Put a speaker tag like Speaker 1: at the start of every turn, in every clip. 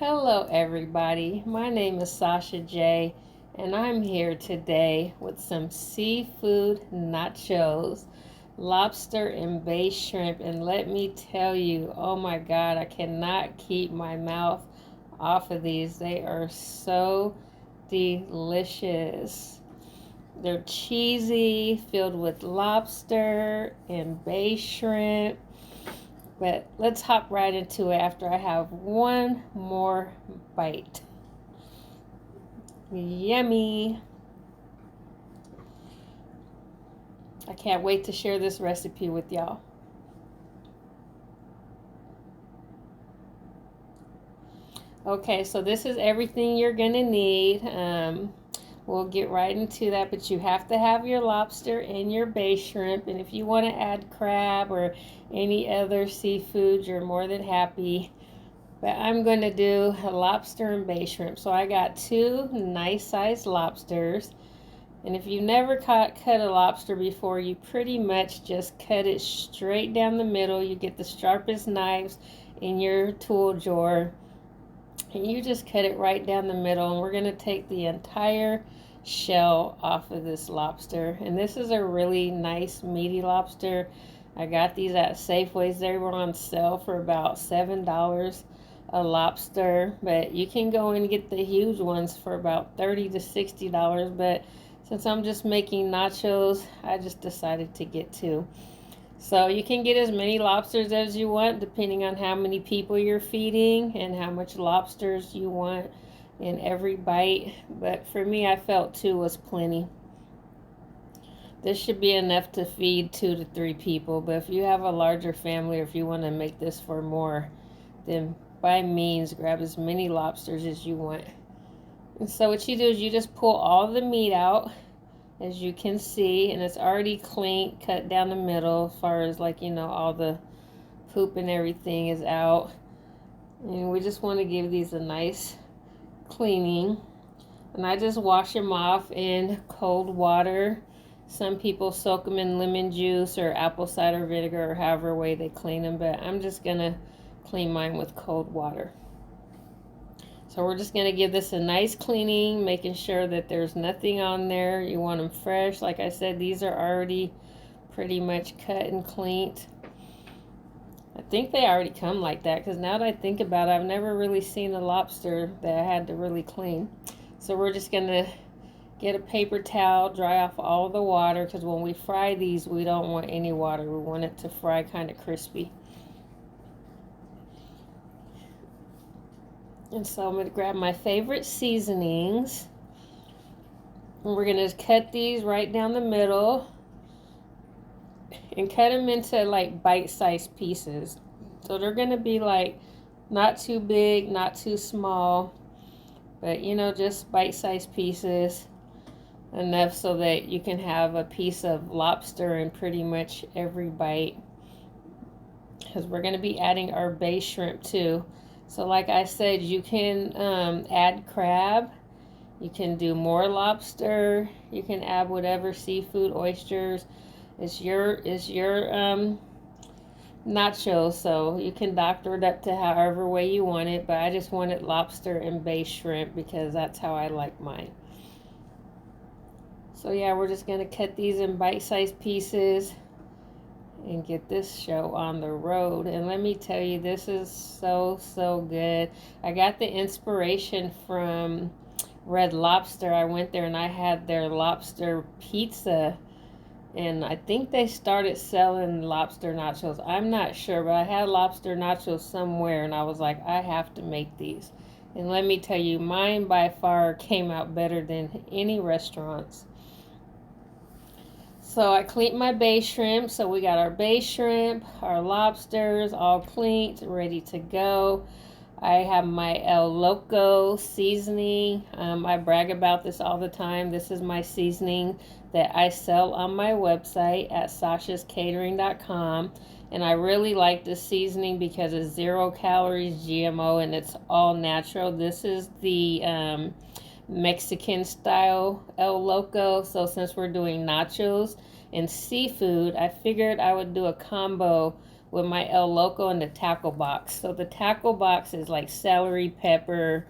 Speaker 1: Hello, everybody. My name is Sasha J, and I'm here today with some seafood nachos, lobster and bay shrimp. And let me tell you, oh my God, I cannot keep my mouth off of these. They are so delicious. They're cheesy, filled with lobster and bay shrimp. But let's hop right into it after I have one more bite. Yummy. I can't wait to share this recipe with y'all. Okay, so this is everything you're gonna need. We'll get right into that, but you have to have your lobster and your bay shrimp. And if you want to add crab or any other seafood, you're more than happy. But I'm going to do a lobster and bay shrimp. So I got two nice sized lobsters. And if you've never cut a lobster before, you pretty much just cut it straight down the middle. You get the sharpest knives in your tool drawer. And you just cut it right down the middle. And we're going to take the entire shell off of this lobster. And this is a really nice meaty lobster. I got these at Safeways. They were on sale for about $7 a lobster, but you can go and get the huge ones for about $30 to $60. But since I'm just making nachos, I just decided to get two. So you can get as many lobsters as you want depending on how many people you're feeding and how much lobsters you want in every bite. But for me, I felt two was plenty. This should be enough to feed 2 to 3 people. But if you have a larger family or if you want to make this for more, then by means grab as many lobsters as you want. And so what you do is you just pull all the meat out, as you can see, and it's already clean, cut down the middle as far as all the poop and everything is out. And we just want to give these a nice cleaning. And I just wash them off in cold water. Some people soak them in lemon juice or apple cider vinegar or however way they clean them, but I'm just going to clean mine with cold water. So we're just going to give this a nice cleaning, making sure that there's nothing on there. You want them fresh. Like I said, these are already pretty much cut and cleaned. I think they already come like that because now that I think about it, I've never really seen a lobster that I had to really clean. So we're just going to get a paper towel, dry off all the water, because when we fry these, we don't want any water. We want it to fry kind of crispy. And so I'm going to grab my favorite seasonings. And we're going to cut these right down the middle and cut them into like bite-sized pieces. So they're going to be like not too big, not too small, but just bite-sized pieces. Enough so that you can have a piece of lobster in pretty much every bite, because we're going to be adding our bay shrimp too. So like I said, you can add crab, you can do more lobster, you can add whatever seafood, oysters. It's your nacho, so you can doctor it up to however way you want it, but I just wanted lobster and bay shrimp because that's how I like mine. So yeah, we're just going to cut these in bite-sized pieces and get this show on the road. And let me tell you, this is so good. I got the inspiration from Red Lobster. I went there and I had their lobster pizza. And I think they started selling lobster nachos. I'm not sure, but I had lobster nachos somewhere and I was like, I have to make these. And let me tell you, mine by far came out better than any restaurant's. So I cleaned my bay shrimp. So we got our bay shrimp, our lobsters all cleaned, ready to go. I have my El Loco seasoning. I brag about this all the time. This is my seasoning that I sell on my website at sashascatering.com. And I really like this seasoning because it's 0 calories, GMO, and it's all natural. This is the Mexican style El Loco. So since we're doing nachos and seafood, I figured I would do a combo with my El Loco and the tackle box. So the tackle box is like celery, pepper,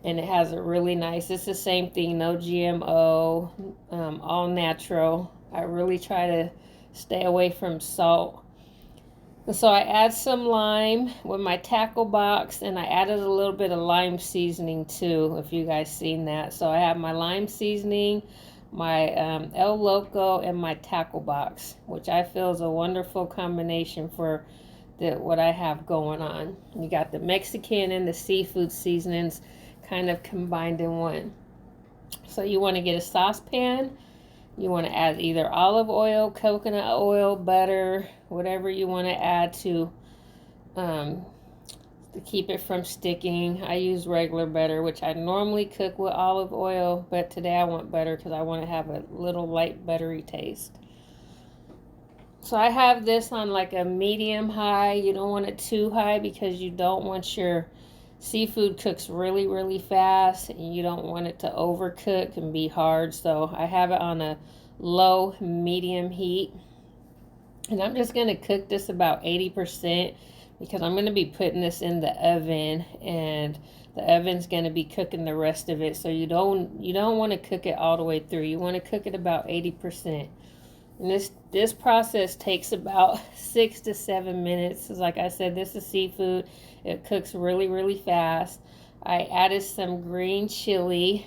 Speaker 1: and it has a really nice, it's the same thing, no GMO, all natural. I really try to stay away from salt. And so I add some lime with my tackle box, and I added a little bit of lime seasoning too, if you guys seen that. So I have my lime seasoning, my El Loco, and my tackle box, which I feel is a wonderful combination for what I have going on. You got the Mexican and the seafood seasonings kind of combined in one. So you want to get a saucepan. You want to add either olive oil, coconut oil, butter, whatever you want to add to keep it from sticking. I use regular butter, which I normally cook with olive oil, but today I want butter because I want to have a little light buttery taste. So I have this on like a medium high. You don't want it too high because you don't want your seafood cooks really, really fast, and you don't want it to overcook and be hard. So I have it on a low medium heat, and I'm just going to cook this about 80% because I'm going to be putting this in the oven, and the oven's going to be cooking the rest of it. So you don't want to cook it all the way through. You want to cook it about 80%. And this process takes about 6 to 7 minutes. Like I said, this is seafood. It cooks really, really fast. I added some green chili.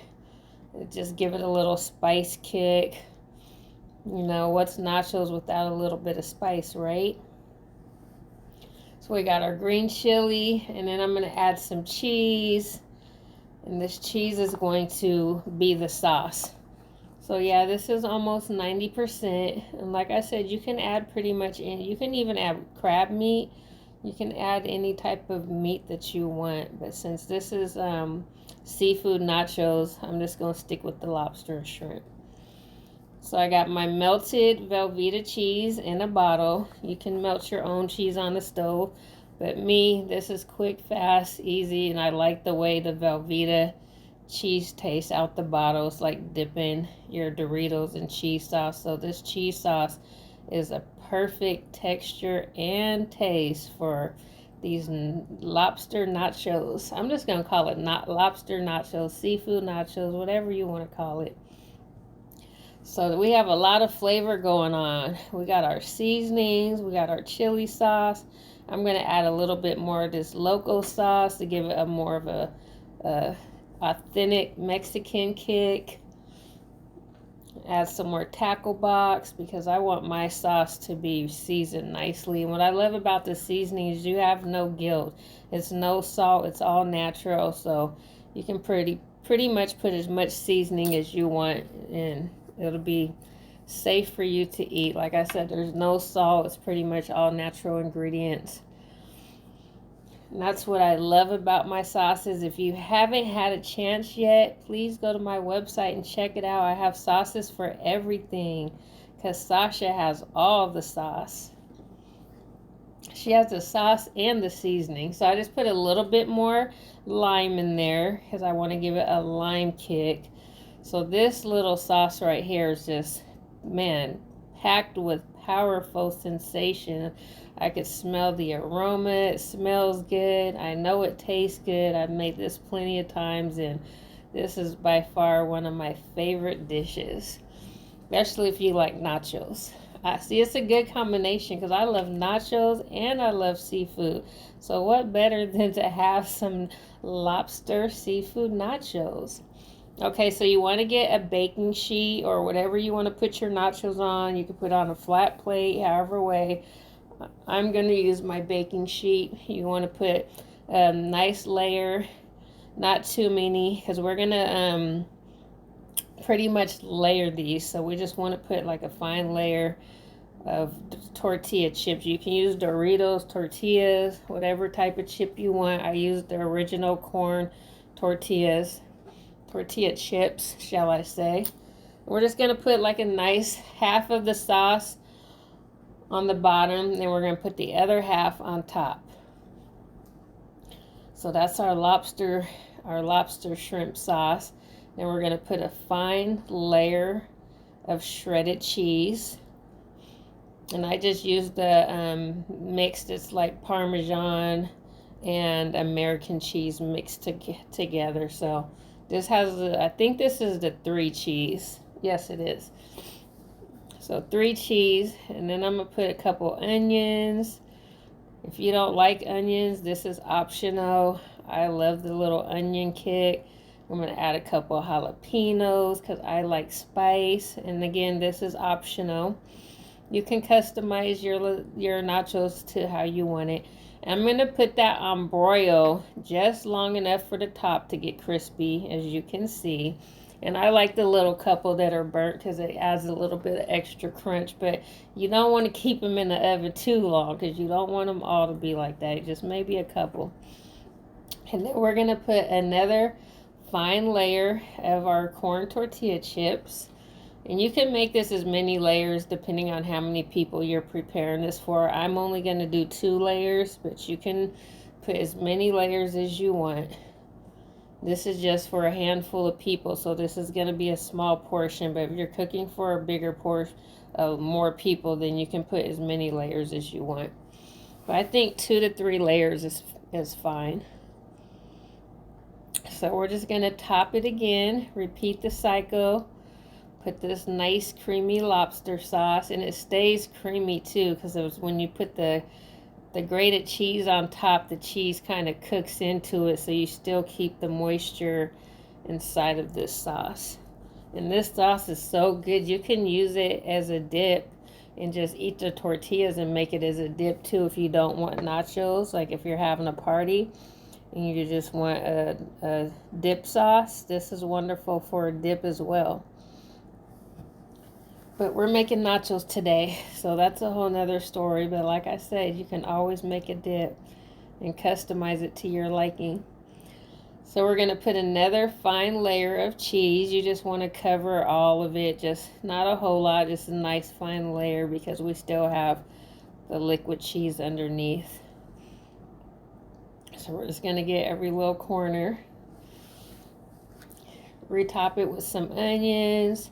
Speaker 1: Just give it a little spice kick. You know, what's nachos without a little bit of spice, right? So we got our green chili, and then I'm going to add some cheese. And this cheese is going to be the sauce. So yeah, this is almost 90%. And like I said, you can add pretty much you can even add crab meat. You can add any type of meat that you want. But since this is seafood nachos, I'm just going to stick with the lobster and shrimp. So I got my melted Velveeta cheese in a bottle. You can melt your own cheese on the stove. But me, this is quick, fast, easy. And I like the way the Velveeta cheese tastes out the bottle. It's like dipping your Doritos in cheese sauce. So this cheese sauce is a perfect texture and taste for these lobster nachos. I'm just going to call it lobster nachos, seafood nachos, whatever you want to call it. So we have a lot of flavor going on. We got our seasonings, we got our chili sauce. I'm going to add a little bit more of this loco sauce to give it a more of a authentic Mexican kick. Add some more tackle box because I want my sauce to be seasoned nicely. And what I love about the seasoning is you have no guilt. It's no salt. It's all natural. So you can pretty much put as much seasoning as you want, and it'll be safe for you to eat. Like I said, there's no salt. It's pretty much all natural ingredients. And that's what I love about my sauces. If you haven't had a chance yet, please go to my website and check it out. I have sauces for everything because Sasha has all the sauce. She has the sauce and the seasoning. So I just put a little bit more lime in there because I want to give it a lime kick. So this little sauce right here is just, man, packed with powerful sensation. I could smell the aroma. It smells good. I know it tastes good. I've made this plenty of times, and this is by far one of my favorite dishes, especially if you like nachos. I see it's a good combination because I love nachos and I love seafood. So what better than to have some lobster seafood nachos? Okay, so you want to get a baking sheet or whatever you want to put your nachos on. You can put on a flat plate, however way. I'm going to use my baking sheet. You want to put a nice layer, not too many, because we're going to pretty much layer these. So we just want to put like a fine layer of tortilla chips. You can use Doritos, tortillas, whatever type of chip you want. I use the original corn tortilla chips, shall I say. We're just going to put like a nice half of the sauce on the bottom, then we're going to put the other half on top. So that's our lobster shrimp sauce. Then we're going to put a fine layer of shredded cheese. And I just used the mix that's like Parmesan and American cheese mixed together. So this has, I think this is the 3 cheese. Yes, it is. So 3 cheese, and then I'm gonna put a couple onions. If you don't like onions, this is optional. I love the little onion kick. I'm gonna add a couple jalapenos because I like spice. And again, this is optional. You can customize your nachos to how you want it. I'm going to put that on broil just long enough for the top to get crispy, as you can see. And I like the little couple that are burnt because it adds a little bit of extra crunch. But you don't want to keep them in the oven too long because you don't want them all to be like that. Just maybe a couple. And then we're going to put another fine layer of our corn tortilla chips. And you can make this as many layers depending on how many people you're preparing this for. I'm only going to do 2 layers, but you can put as many layers as you want. This is just for a handful of people, so this is going to be a small portion. But if you're cooking for a bigger portion of more people, then you can put as many layers as you want. But I think 2 to 3 layers is fine. So we're just going to top it again, repeat the cycle. Put this nice creamy lobster sauce, and it stays creamy too because it was when you put the grated cheese on top, the cheese kind of cooks into it, so you still keep the moisture inside of this sauce. And this sauce is so good. You can use it as a dip and just eat the tortillas and make it as a dip too if you don't want nachos. Like if you're having a party and you just want a dip sauce, this is wonderful for a dip as well. But we're making nachos today, so that's a whole nother story. But like I said, you can always make a dip and customize it to your liking. So we're going to put another fine layer of cheese. You just want to cover all of it, just not a whole lot, just a nice fine layer because we still have the liquid cheese underneath. So we're just going to get every little corner. Retop it with some onions.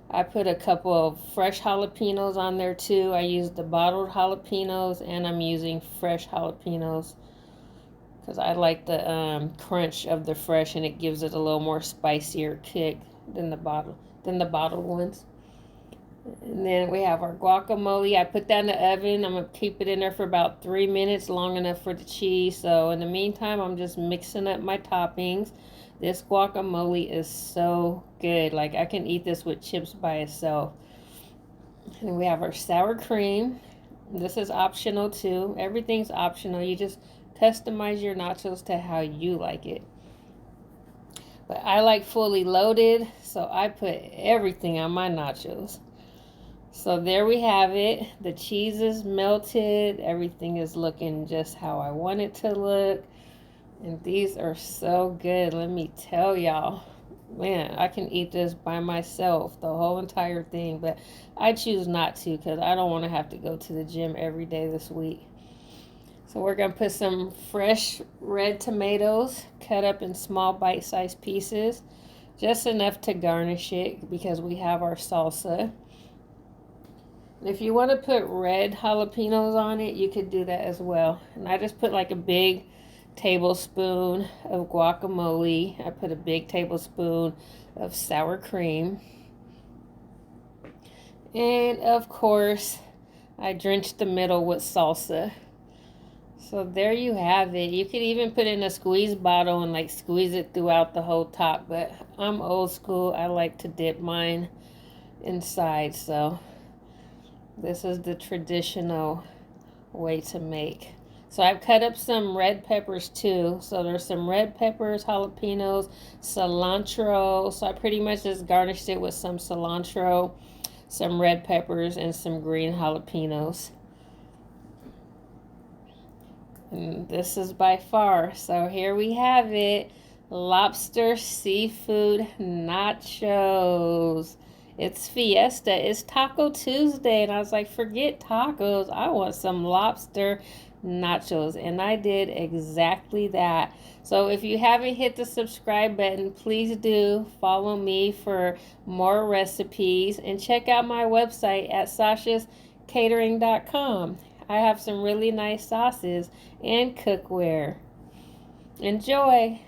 Speaker 1: I put a couple of fresh jalapenos on there too. I used the bottled jalapenos, and I'm using fresh jalapenos because I like the crunch of the fresh, and it gives it a little more spicier kick than the bottled ones. And then we have our guacamole. I put that in the oven. I'm gonna keep it in there for about 3 minutes, long enough for the cheese. So in the meantime, I'm just mixing up my toppings. This guacamole is so good. Like, I can eat this with chips by itself. And we have our sour cream. This is optional too. Everything's optional. You just customize your nachos to how you like it. But I like fully loaded, so I put everything on my nachos. So there we have it. The cheese is melted. Everything is looking just how I want it to look. And these are so good, let me tell y'all. Man, I can eat this by myself, the whole entire thing. But I choose not to because I don't want to have to go to the gym every day this week. So we're going to put some fresh red tomatoes cut up in small bite-sized pieces. Just enough to garnish it because we have our salsa. If you want to put red jalapenos on it, you could do that as well. And I just put like a big tablespoon of guacamole. I put a big tablespoon of sour cream. And of course, I drenched the middle with salsa. So there you have it. You could even put it in a squeeze bottle and like squeeze it throughout the whole top. But I'm old school. I like to dip mine inside. So this is the traditional way to make. So I've cut up some red peppers too. So there's some red peppers, jalapenos, cilantro. So I pretty much just garnished it with some cilantro, some red peppers, and some green jalapenos. And this is by far. So here we have it. Lobster seafood nachos. It's Fiesta. It's Taco Tuesday. And I was like, forget tacos. I want some lobster nachos. And I did exactly that. So if you haven't hit the subscribe button, please do follow me for more recipes. And check out my website at catering.com. I have some really nice sauces and cookware. Enjoy!